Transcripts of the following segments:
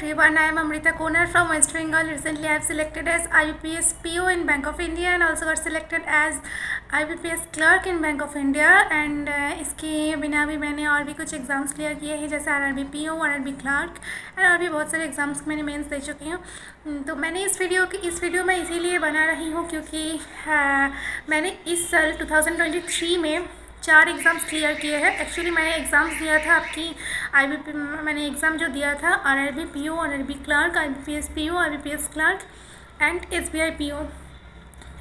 everyone, I am Amrita Konar from West Bengal. Recently I have selected as IBPS PO in Bank of India and also got selected as IBPS clerk in Bank of India and इसके बिना भी मैंने और भी कुछ exams clear किए हैं जैसे RRB PO, RRB क्लर्क और भी बहुत सारे एग्ज़ाम्स मैंने मेंस दे चुकी हूँ। तो मैंने इस वीडियो में इसीलिए बना रही हूँ क्योंकि मैंने इस साल 2023 में 4 एग्ज़ाम्स क्लियर किए हैं। एक्चुअली मैंने एग्ज़ाम्स दिया था आपकी मैंने एग्ज़ाम जो दिया था RRB PO, RRB clerk, IBPS PO, IBPS clerk and SBI PO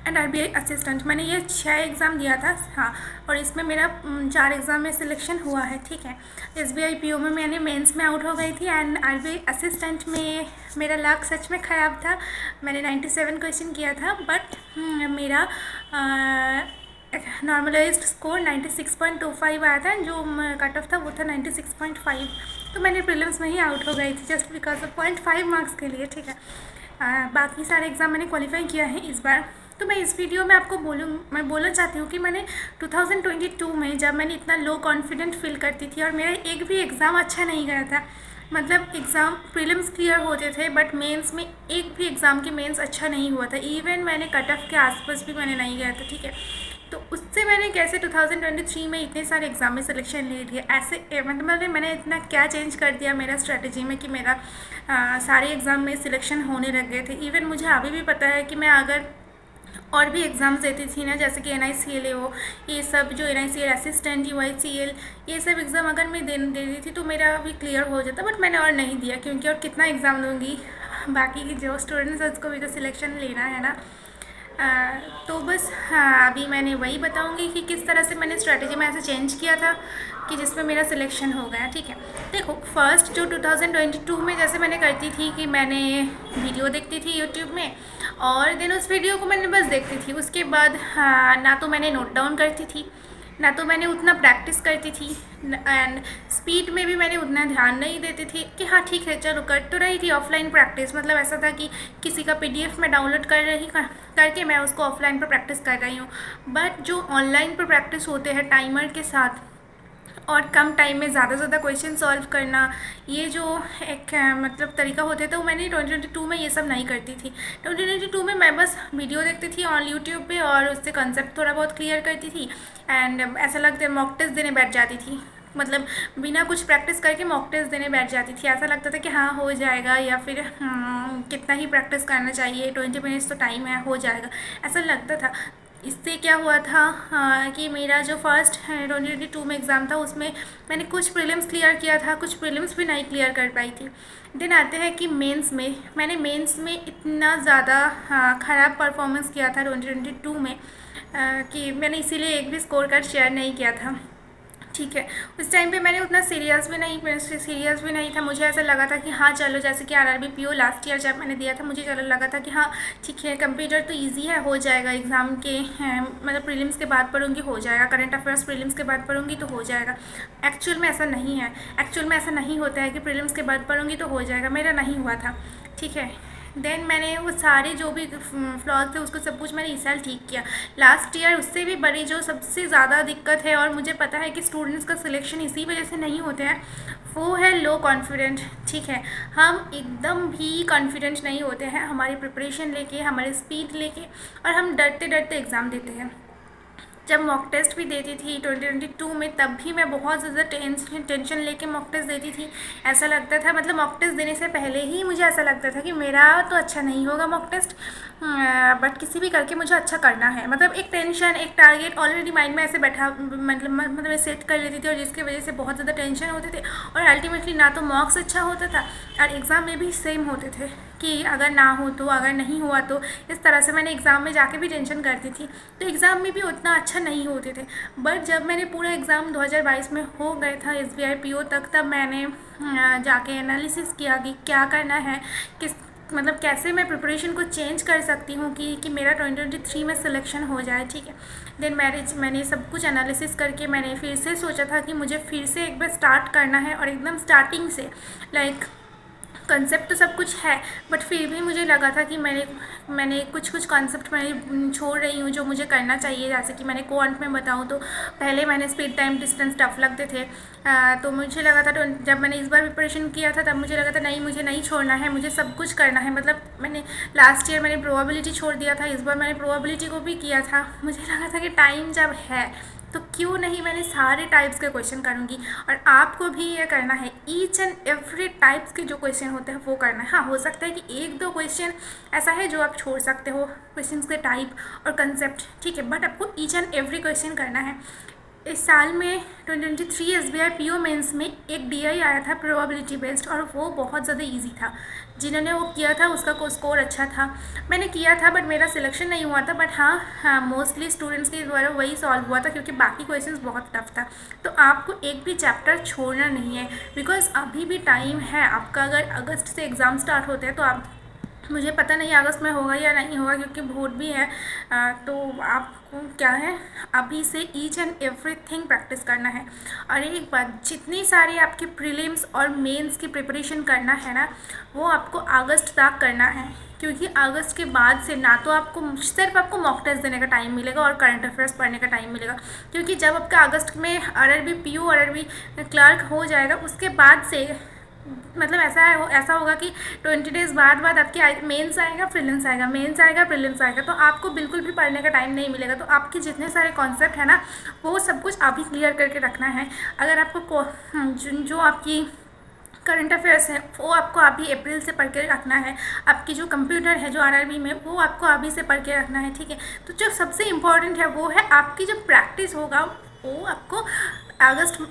and RBI assistant. मैंने ये 6 एग्ज़ाम दिया था, हाँ, और इसमें मेरा 4 एग्ज़ाम में सिलेक्शन हुआ है, ठीक है। SBI PO में मैंने मेंस में आउट हो गई थी एंड RBI असिस्टेंट में मेरा लक सच में ख़राब था। मैंने 97 क्वेश्चन किया था बट मेरा नॉर्मलाइज्ड स्कोर 96.25 आया था, जो कट ऑफ था वो था 96.5। तो मैंने प्रीलिम्स में ही आउट हो गई थी जस्ट बिकॉज ऑफ 0.5 मार्क्स के लिए, ठीक है। बाकी सारे एग्ज़ाम मैंने क्वालिफाई किया है इस बार। तो मैं इस वीडियो में आपको मैं बोलना चाहती हूँ कि मैंने 2022 में जब मैंने इतना लो कॉन्फिडेंट फील करती थी और मेरा एक भी एग्ज़ाम अच्छा नहीं गया था, मतलब एग्ज़ाम प्रीलिम्स क्लियर होते थे बट मेंस में एक भी एग्ज़ाम के मेंस अच्छा नहीं हुआ था। इवन मैंने कट ऑफ के आसपास भी मैंने नहीं गया था, ठीक है। तो उससे मैंने कैसे 2023 में इतने सारे एग्ज़ाम में सिलेक्शन ले लिया, ऐसे मतलब मैंने इतना क्या चेंज कर दिया मेरा स्ट्रेटजी में कि मेरा सारे एग्ज़ाम में सिलेक्शन होने लग गए थे। इवन मुझे अभी भी पता है कि मैं अगर और भी एग्ज़ाम्स देती थी ना, जैसे कि NICL हो, ये सब जो NICL असिस्टेंट, UICL, ये सब एग्ज़ाम अगर मैं दे देती थी तो मेरा भी क्लियर हो जाता, बट मैंने और नहीं दिया क्योंकि और कितना एग्ज़ाम दूँगी, बाकी की जो स्टूडेंट्स हैं उसको भी तो सिलेक्शन लेना है ना। तो बस हाँ, अभी मैंने वही बताऊंगी कि किस तरह से मैंने स्ट्रेटजी में ऐसे चेंज किया था कि जिसमें मेरा सिलेक्शन हो गया, ठीक है। देखो, फर्स्ट जो 2022 में जैसे मैंने करती थी कि मैंने वीडियो देखती थी यूट्यूब में और देन उस वीडियो को मैंने बस देखती थी। उसके बाद हाँ, ना तो मैंने नोट डाउन करती थी, ना तो मैंने उतना प्रैक्टिस करती थी एंड स्पीड में भी मैंने उतना ध्यान नहीं देती थी कि हाँ ठीक है चलो कर तो रही थी ऑफलाइन प्रैक्टिस। मतलब ऐसा था कि किसी का PDF में डाउनलोड करके मैं उसको ऑफलाइन पर प्रैक्टिस कर रही हूँ, बट जो ऑनलाइन पर प्रैक्टिस होते हैं टाइमर के साथ और कम टाइम में ज़्यादा से ज़्यादा क्वेश्चन सॉल्व करना, ये जो एक मतलब तरीका होते थे, वो मैंने 2022 में ये सब नहीं करती थी। 2022 में मैं बस वीडियो देखती थी ऑन यूट्यूब पे और उससे कंसेप्ट थोड़ा बहुत क्लियर करती थी एंड ऐसा लगता है मॉक टेस्ट देने बैठ जाती थी। मतलब बिना कुछ प्रैक्टिस करके मॉक टेस्ट देने बैठ जाती थी। ऐसा लगता था कि हाँ हो जाएगा, या फिर कितना ही प्रैक्टिस करना चाहिए, 20 मिनट्स तो टाइम है, हो जाएगा, ऐसा लगता था। इससे क्या हुआ था कि मेरा जो फर्स्ट 2022 में एग्ज़ाम था उसमें मैंने कुछ प्रीलिम्स क्लियर किया था, कुछ प्रीलिम्स भी नहीं क्लियर कर पाई थी। देन आते हैं कि मेंस में मैंने मेंस में इतना ज़्यादा ख़राब परफॉर्मेंस किया था 2022 में कि मैंने इसीलिए एक भी स्कोर कार्ड शेयर नहीं किया था, ठीक है। उस टाइम पे मैंने उतना सीरियस भी नहीं था। मुझे ऐसा लगा था कि हाँ चलो, जैसे कि RRB PO लास्ट ईयर जब मैंने दिया था मुझे चलो लगा था कि हाँ ठीक है कंप्यूटर तो इजी है, हो जाएगा एग्ज़ाम के मतलब प्रीलिम्स के बाद पढ़ूंगी हो जाएगा, करंट अफेयर्स प्रीलिम्स के बाद पढ़ूंगी तो हो जाएगा। एक्चुअल में ऐसा नहीं है, एक्चुअल में ऐसा नहीं होता है कि प्रीलिम्स के बाद पढ़ूंगी तो हो जाएगा, मेरा नहीं हुआ था, ठीक है। देन मैंने वो सारे जो भी फ्लॉज थे उसको सब कुछ मैंने इस साल ठीक किया। लास्ट ईयर उससे भी बड़ी जो सबसे ज़्यादा दिक्कत है और मुझे पता है कि स्टूडेंट्स का सिलेक्शन इसी वजह से नहीं होते हैं, वो है लो कॉन्फिडेंट, ठीक है। हम एकदम भी कॉन्फिडेंट नहीं होते हैं हमारी प्रिपरेशन लेके, हमारे स्पीड लेके, और हम डरते डरते एग्ज़ाम देते हैं। जब मॉक टेस्ट भी देती थी 2022 में तब भी मैं बहुत ज़्यादा टेंशन लेके मॉक टेस्ट देती थी। ऐसा लगता था, मतलब मॉक टेस्ट देने से पहले ही मुझे ऐसा लगता था कि मेरा तो अच्छा नहीं होगा मॉक टेस्ट, बट किसी भी करके मुझे अच्छा करना है। मतलब एक टेंशन, एक टारगेट ऑलरेडी माइंड में ऐसे बैठा, मतलब मैं सेट कर लेती थी और जिसकी वजह से बहुत ज़्यादा टेंशन होते थे और अल्टीमेटली ना तो मार्क्स अच्छा होता था और एग्ज़ाम में भी सेम होते थे कि अगर ना हो तो, अगर नहीं हुआ तो। इस तरह से मैंने एग्ज़ाम में जाके भी टेंशन करती थी, तो एग्ज़ाम में भी उतना अच्छा नहीं होते थे। बट जब मैंने पूरा एग्ज़ाम 2022 में हो गया था SBI PO तक, तब मैंने जाके एनालिसिस किया कि क्या करना है, किस मतलब कैसे मैं प्रिपरेशन को चेंज कर सकती हूँ कि मेरा 2023 में सिलेक्शन हो जाए, ठीक है। देन मैंने सब कुछ एनालिसिस करके मैंने फिर से सोचा था कि मुझे फिर से एक बार स्टार्ट करना है और एकदम स्टार्टिंग से लाइक कंसेप्ट तो सब कुछ है, बट फिर भी मुझे लगा था कि मैंने कुछ कॉन्सेप्ट मैं छोड़ रही हूँ जो मुझे करना चाहिए। जैसे कि मैंने क्वांट में बताऊँ तो पहले मैंने स्पीड टाइम डिस्टेंस टफ लगते थे, तो मुझे लगा था, तो जब मैंने इस बार प्रिपरेशन किया था तब मुझे लगा था नहीं, मुझे नहीं छोड़ना है, मुझे सब कुछ करना है। मतलब मैंने लास्ट ईयर मैंने प्रोबेबिलिटी छोड़ दिया था, इस बार मैंने प्रोबेबिलिटी को भी किया था। मुझे लगा था कि टाइम जब है तो क्यों नहीं मैंने सारे टाइप्स के क्वेश्चन करूँगी, और आपको भी ये करना है। ईच एंड एवरी टाइप्स के जो क्वेश्चन होते हैं वो करना है। हाँ, हो सकता है कि एक दो क्वेश्चन ऐसा है जो आप छोड़ सकते हो, क्वेश्चन के टाइप और कंसेप्ट, ठीक है, बट आपको ईच एंड एवरी क्वेश्चन करना है। इस साल में 2023 SBI PO मेंस में एक DI आया था प्रोबेबिलिटी बेस्ड, और वो बहुत ज़्यादा इजी था। जिन्होंने वो किया था उसका स्कोर अच्छा था। मैंने किया था बट मेरा सिलेक्शन नहीं हुआ था, बट हाँ मोस्टली स्टूडेंट्स के द्वारा वही सॉल्व हुआ था, क्योंकि बाकी क्वेश्चंस बहुत टफ था। तो आपको एक भी चैप्टर छोड़ना नहीं है, बिकॉज अभी भी टाइम है आपका। अगर अगस्त से एग्ज़ाम स्टार्ट होते हैं तो आप, मुझे पता नहीं अगस्त में होगा या नहीं होगा, क्योंकि वोट भी है, तो आपको क्या है, अभी से ईच एंड एवरीथिंग प्रैक्टिस करना है। और एक बात, जितनी सारी आपकी प्रीलिम्स और मेंस की प्रिपरेशन करना है ना, वो आपको अगस्त तक करना है, क्योंकि अगस्त के बाद से ना तो आपको सिर्फ आपको मॉक टेस्ट देने का टाइम मिलेगा और करंट अफेयर्स पढ़ने का टाइम मिलेगा। क्योंकि जब आपका अगस्त में RRB PO RRB क्लर्क हो जाएगा, उसके बाद से मतलब ऐसा होगा कि 20 डेज़ बाद आपके मेंस आएगा, प्रीलिम्स आएगा, मेंस आएगा, प्रीलिम्स आएगा, तो आपको बिल्कुल भी पढ़ने का टाइम नहीं मिलेगा। तो आपके जितने सारे कॉन्सेप्ट है ना, वो सब कुछ अभी क्लियर करके रखना है। अगर आपको जो आपकी करंट अफेयर्स है वो आपको अभी अप्रैल से पढ़ के रखना है। आपकी जो कंप्यूटर है जो RRB में, वो आपको अभी से पढ़ के रखना है, ठीक है। तो जो सबसे इम्पॉर्टेंट है वो है आपकी जो प्रैक्टिस होगा, वो आपको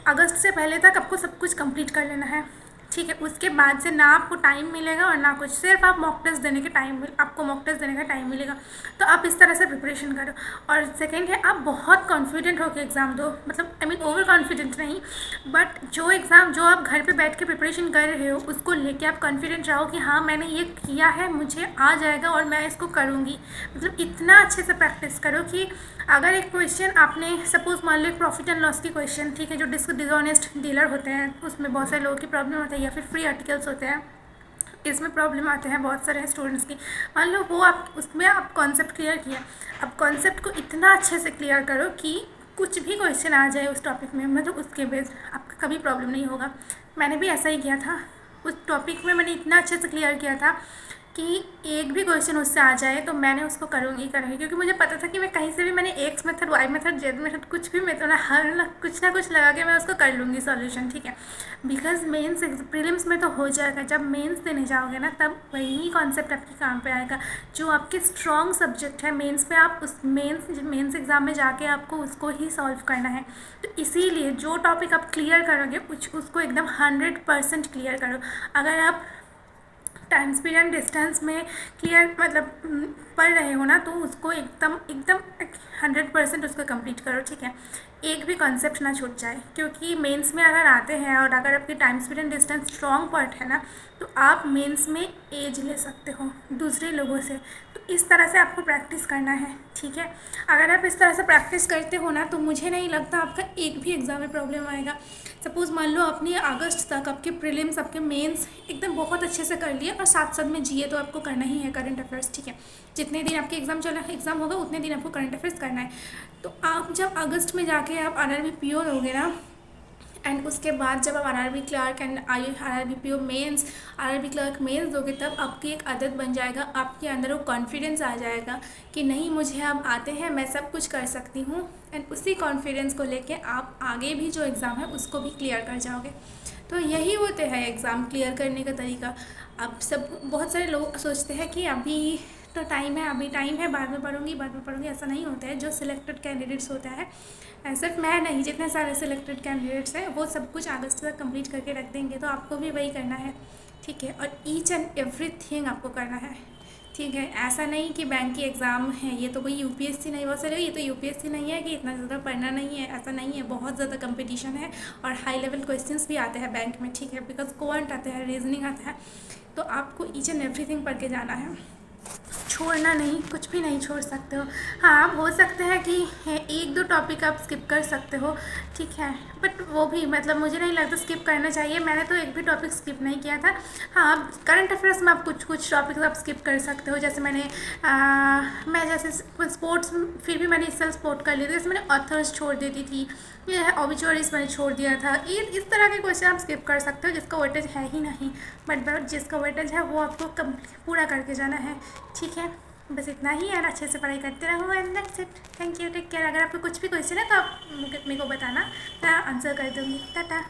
अगस्त से पहले तक आपको सब कुछ कंप्लीट कर लेना है, ठीक है। उसके बाद से ना आपको टाइम मिलेगा और ना कुछ, सिर्फ आप मॉक टेस्ट देने के टाइम, आपको मॉक टेस्ट देने का टाइम मिलेगा। तो आप इस तरह से प्रिपरेशन करो। और सेकंड है, आप बहुत कॉन्फिडेंट होकर एग्ज़ाम दो, मतलब ओवर कॉन्फिडेंट नहीं, बट जो एग्ज़ाम जो आप घर पे बैठ के प्रिपरेशन कर रहे हो उसको लेके आप कॉन्फिडेंट रहो कि हाँ मैंने ये किया है, मुझे आ जाएगा और मैं इसको करूँगी। मतलब इतना अच्छे से प्रैक्टिस करो कि अगर एक क्वेश्चन आपने, सपोज मान लो एक प्रॉफिट एंड लॉस की क्वेश्चन, ठीक है, जो डिसऑनेस्ट डीलर होते हैं उसमें बहुत सारे लोगों की प्रॉब्लम होती है, या फिर फ्री आर्टिकल्स होते हैं, इसमें प्रॉब्लम आते हैं बहुत सारे स्टूडेंट्स की। मान लो वो आप उसमें आप कॉन्सेप्ट क्लियर किया, अब कॉन्सेप्ट को इतना अच्छे से क्लियर करो कि कुछ भी क्वेश्चन आ जाए उस टॉपिक में, मतलब उसके बेस आपका कभी प्रॉब्लम नहीं होगा। मैंने भी ऐसा ही किया था, उस टॉपिक में मैंने इतना अच्छे से क्लियर किया था कि एक भी क्वेश्चन उससे आ जाए तो मैंने उसको करूँगी, क्योंकि मुझे पता था कि मैं कहीं से भी, मैंने X method, Y method, Z method, कुछ भी मेथड कुछ ना कुछ लगा के मैं उसको कर लूँगी सॉल्यूशन, ठीक है। बिकॉज मेंस प्रीलिम्स में तो हो जाएगा, जब मेंस देने जाओगे ना तब वही कॉन्सेप्ट आपके काम पे आएगा। जो आपके स्ट्रॉन्ग सब्जेक्ट है मेंस पे, आप उस मेंस एग्ज़ाम में जाके आपको उसको ही सॉल्व करना है। तो इसीलिए जो टॉपिक आप क्लियर करोगे उसको एकदम 100% क्लियर करो। अगर आप टाइम स्पीड एंड डिस्टेंस में क्लियर पढ़ रहे हो ना, तो उसको एकदम 100% उसको कंप्लीट करो, ठीक है। एक भी कॉन्सेप्ट ना छूट जाए, क्योंकि मेंस में अगर आते हैं और अगर आपकी time speed and distance strong part है ना, तो आप मेंस में एज ले सकते हो दूसरे लोगों से। तो इस तरह से आपको प्रैक्टिस करना है, ठीक है। अगर आप इस तरह से प्रैक्टिस करते हो ना, तो मुझे नहीं लगता आपका एक भी एग्ज़ाम में प्रॉब्लम आएगा। सपोज़ मान लो अपनी अगस्त तक आपके प्रीलिम्स, आपके मेंस एकदम बहुत अच्छे से कर लिए, और साथ साथ में GA तो आपको करना ही है, करंट अफेयर्स, ठीक है। जितने दिन आपके एग्ज़ाम होगा उतने दिन आपको करंट अफेयर्स करना है। तो आप जब अगस्त में जाके आप RRB PO दोगे ना, एंड उसके बाद जब आप RRB clerk and RRB PO mains, RRB clerk mains दोगे, तब आपकी एक आदत बन जाएगा, आपके अंदर वो कॉन्फिडेंस आ जाएगा कि नहीं, मुझे अब आते हैं, मैं सब कुछ कर सकती हूँ। एंड उसी कॉन्फिडेंस को लेके आप आगे भी जो एग्ज़ाम है उसको भी क्लियर कर जाओगे। तो यही होते हैं एग्ज़ाम क्लियर करने का तरीका। अब बहुत सारे लोग सोचते हैं कि अभी तो टाइम है, बाद में पढ़ूंगी, ऐसा नहीं होता है। जो सिलेक्टेड कैंडिडेट्स होता है, सिर्फ मैं नहीं, जितने सारे सिलेक्टेड कैंडिडेट्स हैं वो सब कुछ अगस्त तक कंप्लीट करके रख देंगे। तो आपको भी वही करना है, ठीक है। और ईच एंड एवरीथिंग आपको करना है, ठीक है। ऐसा नहीं कि बैंक की एग्ज़ाम है, ये तो कोई UPSC नहीं, बहुत सारे ये तो UPSC नहीं है कि इतना ज़्यादा पढ़ना नहीं है, ऐसा नहीं है। बहुत ज़्यादा कंपटीशन है और हाई लेवल क्वेश्चंस भी आते हैं बैंक में, ठीक है। बिकॉज क्वांट आते हैं, रीजनिंग आता है, तो आपको ईच एंड एवरीथिंग पढ़ के जाना है। छोड़ना नहीं, कुछ भी नहीं छोड़ सकते हो। हाँ, आप हो सकते हैं कि एक दो टॉपिक आप स्किप कर सकते हो, ठीक है, बट वो भी मतलब मुझे नहीं लगता स्किप करना चाहिए। मैंने तो एक भी टॉपिक स्किप नहीं किया था। हाँ, करंट अफेयर्स में आप कुछ टॉपिक्स आप स्किप कर सकते हो, जैसे मैं जैसे स्पोर्ट्स, फिर भी मैंने इस साल स्पोर्ट कर लिया था, जैसे मैंने ऑथर्स छोड़ देती थी, ये है ऑबिचुअरीज मैंने छोड़ दिया था। ये इस तरह के क्वेश्चन आप स्किप कर सकते हो जिसका वेटेज है ही नहीं, बट जिसका वेटेज है वो आपको पूरा करके जाना है, ठीक है। बस इतना ही, और अच्छे से पढ़ाई करते रहो, and that's it. Thank you, take care. अगर आपको कुछ भी क्वेश्चन है तो आप मेरे को बताना, मैं आंसर कर दूँगी। टाटा।